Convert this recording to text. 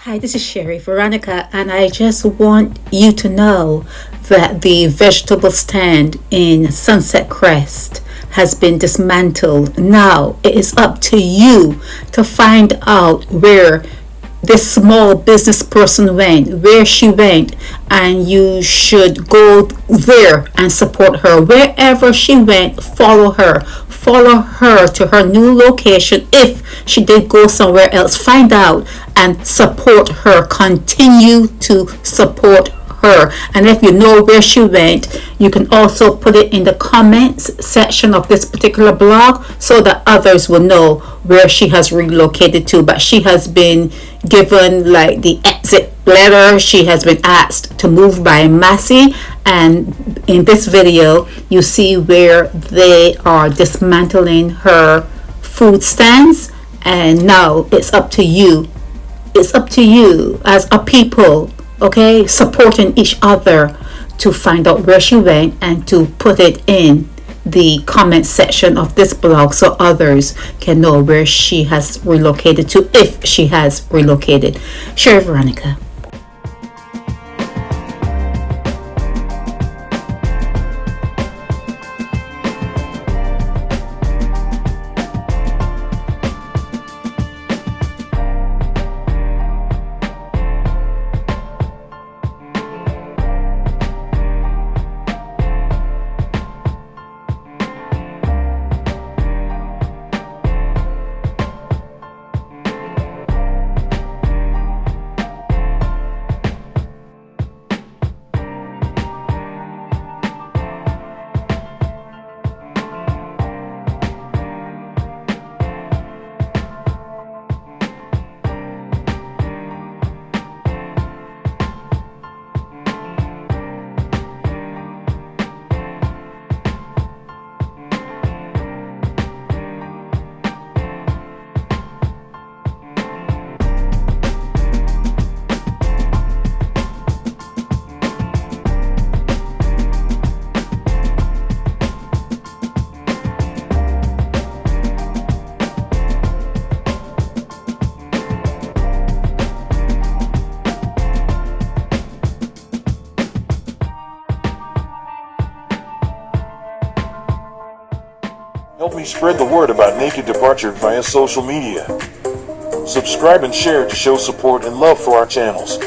Hi, this is Sherry Veronica, and I just want you to know that the vegetable stand in Sunset Crest has been dismantled. Now it is up to you to find out where this small business person went, where she went, and you should go there and support her. Wherever she went, follow her. Follow her to her new location. If she did go somewhere else, find out and support her. Continue to support her. And if you know where she went, you can also put it in the comments section of this particular blog so that others will know where she has relocated to. But she has been given like the exit letter. She has been asked to move by Massey, and in this video you see where they are dismantling her food stands. And now it's up to you as a people, okay, supporting each other to find out where she went and to put it in the comment section of this blog so others can know where she has relocated to, if she has relocated. Sherry Veronica. Help me spread the word about Naked Departure via social media. Subscribe and share to show support and love for our channels.